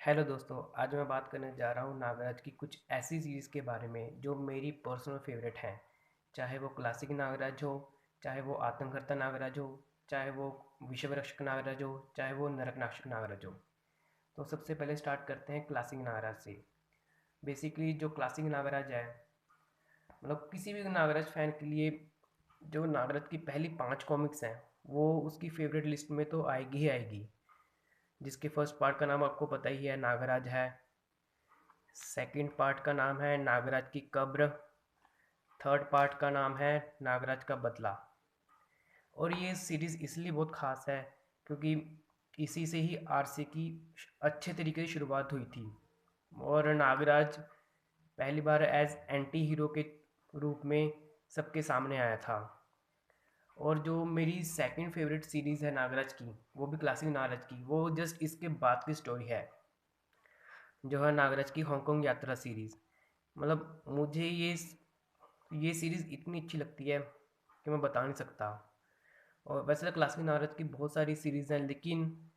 Hello दोस्तों, आज मैं बात करने जा रहा हूँ नागराज की कुछ ऐसी सीरीज़ के बारे में जो मेरी पर्सनल फेवरेट हैं। चाहे वो क्लासिक नागराज हो, चाहे वो आत्मकर्ता नागराज हो, चाहे वो विषवरक्षक नागराज हो, चाहे वो नरकनाशक नागराज हो। तो सबसे पहले स्टार्ट करते हैं क्लासिक नागराज से। बेसिकली जो क्लासिक नागराज है, मतलब किसी भी नागराज फैन के लिए जो नागराज की पहली 5 कॉमिक्स हैं वो उसकी फेवरेट लिस्ट में तो आएगी ही आएगी। जिसके फर्स्ट पार्ट का नाम आपको पता ही है, नागराज है। सेकंड पार्ट का नाम है नागराज की कब्र। थर्ड पार्ट का नाम है नागराज का बदला। और ये सीरीज़ इसलिए बहुत ख़ास है क्योंकि इसी से ही आरसी की अच्छे तरीके से शुरुआत हुई थी। और नागराज पहली बार एज एंटी हीरो के रूप में सबके सामने आया था। और जो मेरी सेकंड फेवरेट सीरीज़ है नागराज की, वो भी क्लासिक नागराज की, वो जस्ट इसके बाद की स्टोरी है, जो है नागराज की हांगकांग यात्रा सीरीज़। मतलब मुझे ये सीरीज़ इतनी अच्छी लगती है कि मैं बता नहीं सकता। और वैसे तो क्लासिक नागराज की बहुत सारी सीरीज़ हैं, लेकिन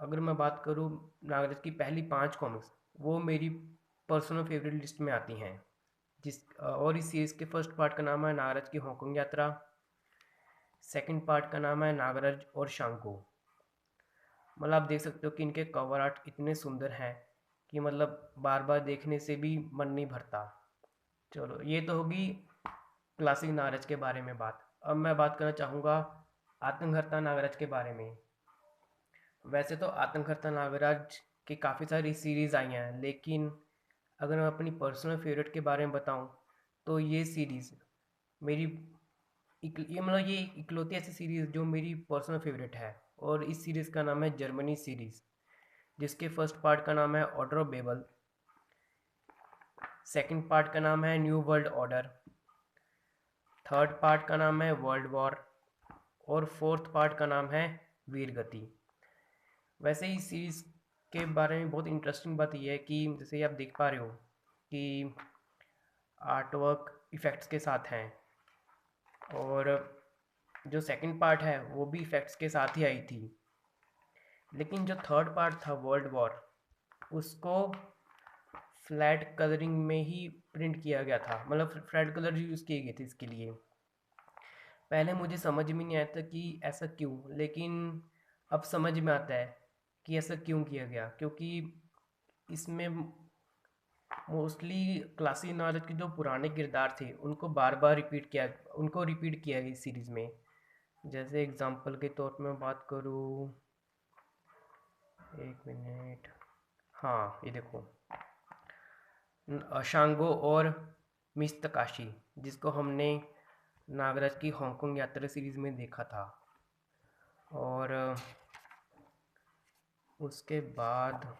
अगर मैं बात करूँ नागराज की पहली 5 कॉमिक्स, वो मेरी पर्सनल फेवरेट लिस्ट में आती हैं। और इस सीरीज़ के फर्स्ट पार्ट का नाम है नागराज की हांगकांग यात्रा। सेकंड पार्ट का नाम है नागराज और शांको। मतलब आप देख सकते हो कि इनके कवर आर्ट इतने सुंदर हैं कि मतलब बार बार देखने से भी मन नहीं भरता। चलो, ये तो होगी क्लासिक नागराज के बारे में बात। अब मैं बात करना चाहूँगा आत्महर्ता नागराज के बारे में। वैसे तो आत्महर्ता नागराज की काफ़ी सारी सीरीज़ आई हैं, लेकिन अगर मैं अपनी पर्सनल फेवरेट के बारे में बताऊं तो ये सीरीज़ मेरी ये इकलौती ऐसी सीरीज़ जो मेरी पर्सनल फेवरेट है। और इस सीरीज़ का नाम है जर्मनी सीरीज़, जिसके फर्स्ट पार्ट का नाम है order of Babel. Second part का नाम है new world order. Third part का नाम है वर्ल्ड वॉर। और फोर्थ पार्ट का नाम है वीर गति। वैसे ही सीरीज़ के बारे में बहुत इंटरेस्टिंग बात यह है कि जैसे आप देख पा रहे हो कि आर्ट वर्क इफ़ेक्ट्स के साथ हैं। और जो सेकंड पार्ट है वो भी इफ़ेक्ट्स के साथ ही आई थी। लेकिन जो थर्ड पार्ट था वर्ल्ड वॉर, उसको फ्लैट कलरिंग में ही प्रिंट किया गया था। मतलब फ्लैट कलर यूज़ किए गए थे इसके लिए। पहले मुझे समझ में नहीं आया था कि ऐसा क्यों, लेकिन अब समझ में आता है कि ऐसा क्यों किया गया। क्योंकि इसमें मोस्टली क्लासिक नॉलेज के जो पुराने किरदार थे उनको रिपीट किया गया इस सीरीज़ में। जैसे एग्जांपल के तौर पे मैं बात करूँ, एक मिनट, हाँ ये देखो, शांगो और मिस तकाशी, जिसको हमने नागराज की हांगकांग यात्रा सीरीज़ में देखा था। और उसके बाद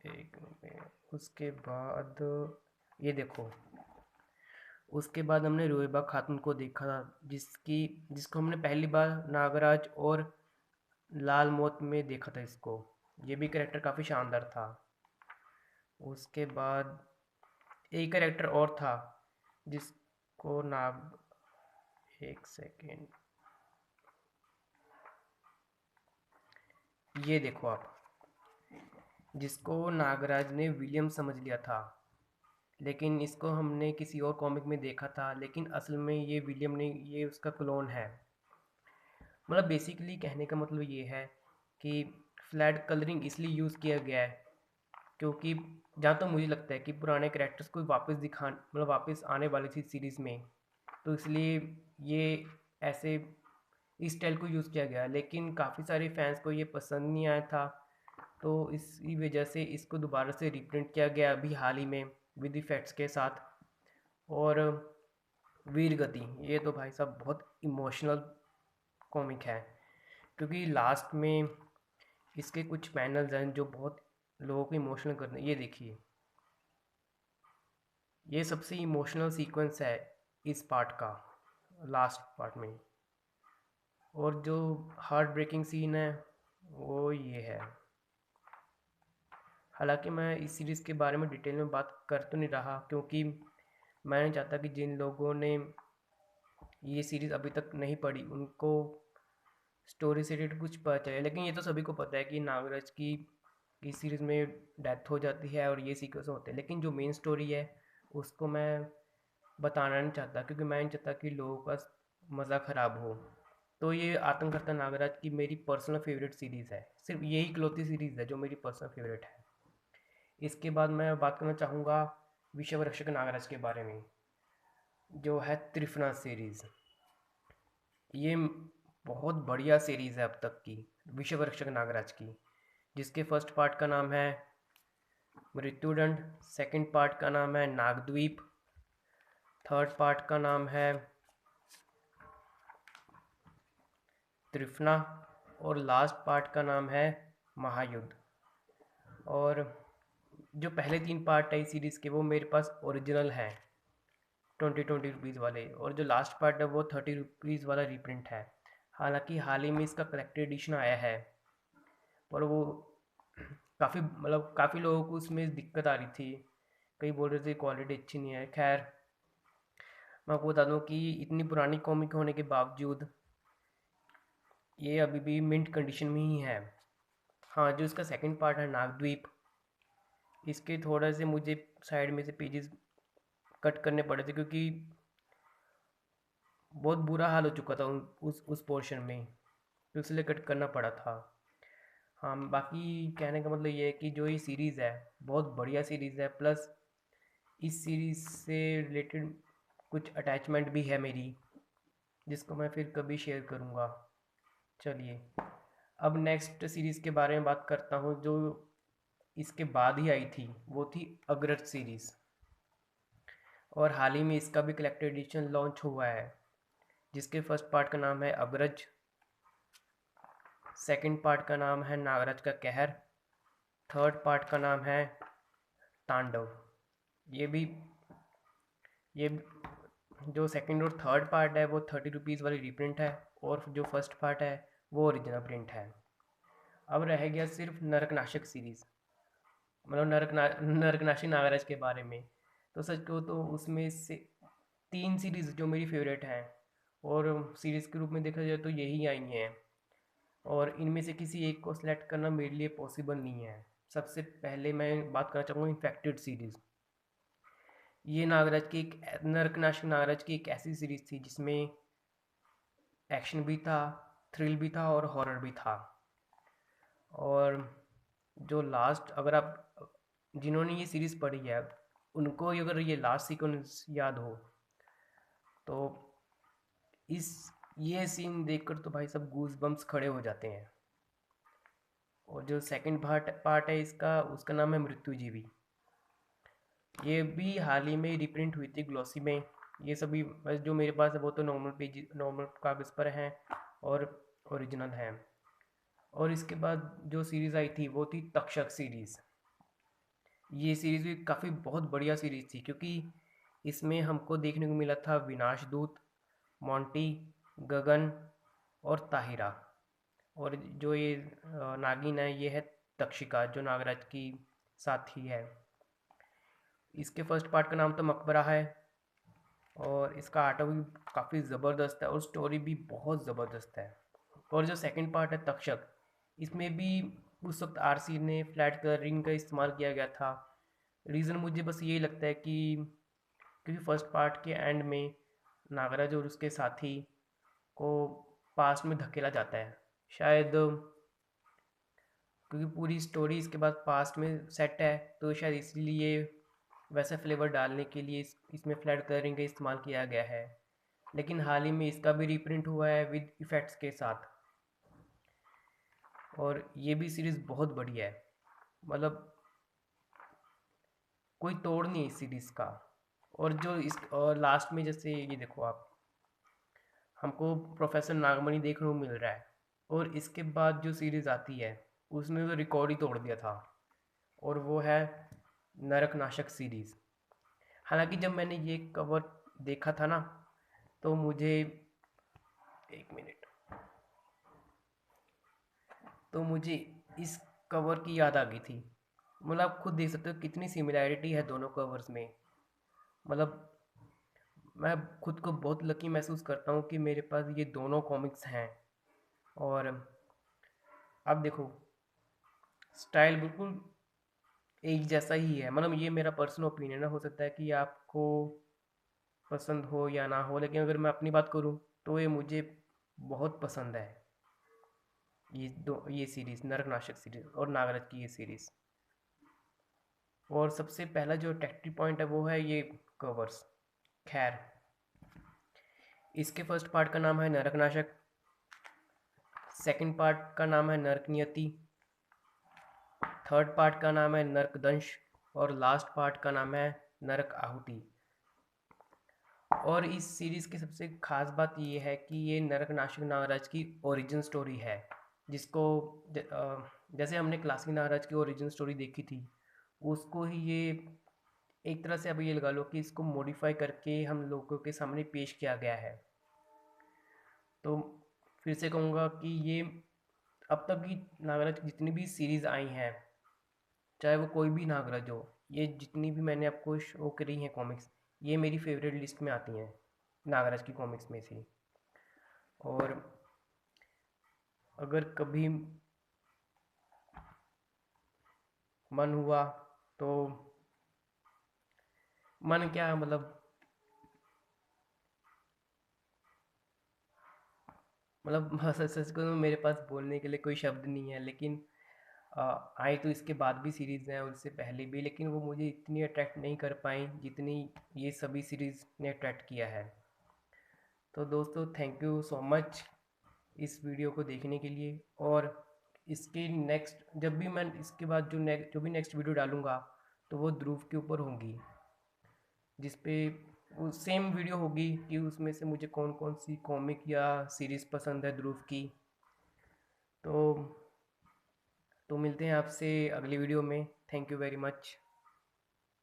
एक मिनट, उसके बाद ये देखो, उसके बाद हमने रोएबा खातून को देखा था, जिसको हमने पहली बार नागराज और लाल मौत में देखा था इसको। ये भी कैरेक्टर काफ़ी शानदार था। उसके बाद एक कैरेक्टर और था जिसको नाग एक सेकेंड, ये देखो आप, जिसको नागराज ने विलियम समझ लिया था, लेकिन इसको हमने किसी और कॉमिक में देखा था, लेकिन असल में ये विलियम नहीं, ये उसका क्लोन है। मतलब बेसिकली कहने का मतलब ये है कि फ्लैट कलरिंग इसलिए यूज़ किया गया है क्योंकि जहाँ तो मुझे लगता है कि पुराने कैरेक्टर्स को वापस मतलब वापस आने वाली थी सीरीज़ में, तो इसलिए ये ऐसे इस स्टाइल को यूज़ किया गया। लेकिन काफ़ी सारे फैंस को ये पसंद नहीं आया था, तो इसी वजह से इसको दोबारा से रिप्रिंट किया गया अभी हाल ही में विद इफेक्ट्स के साथ। और वीर गति, ये तो भाई साहब बहुत इमोशनल कॉमिक है, क्योंकि लास्ट में इसके कुछ पैनल्स हैं जो बहुत लोगों को इमोशनल करते हैं। ये देखिए, ये सबसे इमोशनल सीक्वेंस है इस पार्ट का, लास्ट पार्ट में। और जो हार्ट ब्रेकिंग सीन है वो ये है। हालांकि मैं इस सीरीज़ के बारे में डिटेल में बात कर तो नहीं रहा, क्योंकि मैं नहीं चाहता कि जिन लोगों ने ये सीरीज़ अभी तक नहीं पढ़ी उनको स्टोरी से रिलेटेड कुछ पता चले। लेकिन ये तो सभी को पता है कि नागराज की इस सीरीज़ में डेथ हो जाती है और ये सीक्वेंस होते हैं, लेकिन जो मेन स्टोरी है उसको मैं बताना नहीं चाहता, क्योंकि मैं नहीं चाहता कि लोगों का मज़ा ख़राब हो। तो ये आतंककर्ता नागराज की मेरी पर्सनल फेवरेट सीरीज़ है, सिर्फ यही इकलौती सीरीज़ है जो मेरी पर्सनल फेवरेट है। इसके बाद मैं बात करना चाहूँगा विषव रक्षक नागराज के बारे में, जो है त्रिफना सीरीज़। ये बहुत बढ़िया सीरीज़ है अब तक की, विषव रक्षक नागराज की, जिसके फर्स्ट पार्ट का नाम है मृत्युदंड, सेकंड पार्ट का नाम है नागद्वीप, थर्ड पार्ट का नाम है त्रिफना और लास्ट पार्ट का नाम है महायुद्ध। और जो पहले 3 पार्ट है इस सीरीज़ के वो मेरे पास ओरिजिनल हैं 20 रुपीज़ वाले, और जो लास्ट पार्ट है वो 30 रुपीज़ वाला रीप्रिंट है। हालांकि हाल ही में इसका कलेक्टेड एडिशन आया है, पर वो काफ़ी लोगों को उसमें दिक्कत आ रही थी, कई बोल रहे थे क्वालिटी अच्छी नहीं है। खैर, मैं आपको बता दूं कि इतनी पुरानी कॉमिक होने के बावजूद ये अभी भी मिंट कंडीशन में ही है। हाँ, जो इसका सेकंड पार्ट है नागद्वीप, इसके थोड़ा से मुझे साइड में से पेजेस कट करने पड़े थे, क्योंकि बहुत बुरा हाल हो चुका था उस पोर्शन में, तो इसलिए कट करना पड़ा था। हाँ, बाकी कहने का मतलब ये है कि जो ये सीरीज़ है बहुत बढ़िया सीरीज़ है, प्लस इस सीरीज़ से रिलेटेड कुछ अटैचमेंट भी है मेरी, जिसको मैं फिर कभी शेयर करूँगा। चलिए, अब नेक्स्ट सीरीज़ के बारे में बात करता हूँ, जो इसके बाद ही आई थी, वो थी अग्रज सीरीज़। और हाल ही में इसका भी कलेक्टेड एडिशन लॉन्च हुआ है, जिसके फर्स्ट पार्ट का नाम है अग्रज, सेकंड पार्ट का नाम है नागराज का कहर, थर्ड पार्ट का नाम है तांडव। ये भी ये जो सेकंड और थर्ड पार्ट है वो 30 रुपीज़ वाली रीप्रिंट है, और जो फर्स्ट पार्ट है वो ओरिजिनल प्रिंट है। अब रह गया सिर्फ नरकनाशक सीरीज़, मतलब नरकनाशी नागराज के बारे में। तो सच कहूँ तो उसमें से 3 सीरीज़ जो मेरी फेवरेट हैं, और सीरीज़ के रूप में देखा जाए तो यही आई हैं, और इनमें से किसी एक को सिलेक्ट करना मेरे लिए पॉसिबल नहीं है। सबसे पहले मैं बात करना चाहूँगा इन्फेक्टेड सीरीज़। ये नागराज की एक नरकनाशक नागराज की एक ऐसी सीरीज़ थी जिसमें एक्शन भी था, थ्रिल भी था और हॉरर भी था। और जो लास्ट, अगर आप जिन्होंने ये सीरीज़ पढ़ी है उनको अगर ये लास्ट सीक्वेंस याद हो तो इस ये सीन देखकर तो भाई सब गूज बम्स खड़े हो जाते हैं। और जो सेकंड पार्ट है इसका, उसका नाम है मृत्युजीवी। ये भी हाल ही में रिप्रिंट हुई थी ग्लॉसी में। ये सभी बस जो मेरे पास है वो तो नॉर्मल कागज़ पर हैं और ओरिजिनल हैं। और इसके बाद जो सीरीज़ आई थी वो थी तक्षक सीरीज़। ये सीरीज़ भी काफ़ी बहुत बढ़िया सीरीज़ थी, क्योंकि इसमें हमको देखने को मिला था विनाशदूत, मोंटी, गगन और ताहिरा। और जो ये नागिन है ये है तक्षिका, जो नागराज की साथी है। इसके फर्स्ट पार्ट का नाम तो मकबरा है, और इसका आर्ट भी काफ़ी ज़बरदस्त है और स्टोरी भी बहुत ज़बरदस्त है। और जो सेकंड पार्ट है तक्षक, इसमें भी उस वक्त आरसी ने फ्लैट कलरिंग का इस्तेमाल किया गया था। रीज़न मुझे बस यही लगता है कि क्योंकि फर्स्ट पार्ट के एंड में नागराज और उसके साथी को पास्ट में धकेला जाता है, शायद क्योंकि पूरी स्टोरी इसके बाद पास्ट में सेट है, तो शायद इसलिए वैसा फ्लेवर डालने के लिए इसमें फ्लैट कलरिंग का इस्तेमाल किया गया है। लेकिन हाल ही में इसका भी रीप्रिंट हुआ है विद इफ़ेक्ट्स के साथ, और ये भी सीरीज़ बहुत बढ़िया है। मतलब कोई तोड़ नहीं है इस सीरीज़ का। और जो इस और लास्ट में जैसे ये देखो आप, हमको प्रोफेसर नागमणि देखने को मिल रहा है, और इसके बाद जो सीरीज़ आती है उसने तो रिकॉर्ड ही तोड़ दिया था, और वो है नरकनाशक सीरीज़। हालांकि जब मैंने ये कवर देखा था ना, तो मुझे एक मिनट, तो मुझे इस कवर की याद आ गई थी। मतलब आप खुद देख सकते हो कितनी सिमिलैरिटी है दोनों कवर्स में। मतलब मैं खुद को बहुत लकी महसूस करता हूँ कि मेरे पास ये दोनों कॉमिक्स हैं, और अब देखो, स्टाइल बिल्कुल एक जैसा ही है, मतलब ये मेरा पर्सनल ओपिनियन है, हो सकता है कि आपको पसंद हो या ना हो, लेकिन अगर मैं अपनी बात करूँ तो ये मुझे बहुत पसंद है। ये सीरीज़, नरकनाशक सीरीज़ और नागराज की ये सीरीज़। और सबसे पहला जो अट्रैक्टिव पॉइंट है वो है ये कवर्स। खैर, इसके फर्स्ट पार्ट का नाम है नरकनाशक, सेकंड पार्ट का नाम है नरक नियति, थर्ड पार्ट का नाम है नरकदंश और लास्ट पार्ट का नाम है नरक आहुति। और इस सीरीज़ की सबसे खास बात ये है कि ये नरकनाशक नागराज की ओरिजिन स्टोरी है, जिसको जैसे हमने क्लासिक नागराज की ओरिजिन स्टोरी देखी थी, उसको ही ये एक तरह से, अब ये लगा लो कि इसको मॉडिफाई करके हम लोगों के सामने पेश किया गया है। तो फिर से कहूँगा कि ये अब तक की नागराज की जितनी भी सीरीज़ आई हैं, चाहे वो कोई भी नागराज हो, ये जितनी भी मैंने आपको शो करी हैं कॉमिक्स, ये मेरी फेवरेट लिस्ट में आती हैं नागराज की कॉमिक्स में से। और अगर कभी मन हुआ तो, मन क्या मतलब सच सच कहूँ मेरे पास बोलने के लिए कोई शब्द नहीं है, लेकिन आई तो इसके बाद भी सीरीज़ हैं और उससे पहले भी, लेकिन वो मुझे इतनी अट्रैक्ट नहीं कर पाई जितनी ये सभी सीरीज़ ने अट्रैक्ट किया है। तो दोस्तों, थैंक यू सो मच इस वीडियो को देखने के लिए। और इसके नेक्स्ट, जब भी मैं इसके बाद जो भी नेक्स्ट वीडियो डालूँगा तो वो ध्रुव के ऊपर होंगी, जिस पे वो सेम वीडियो होगी कि उसमें से मुझे कौन कौन सी कॉमिक या सीरीज़ पसंद है ध्रुव की। तो मिलते हैं आपसे अगली वीडियो में। Thank you very much.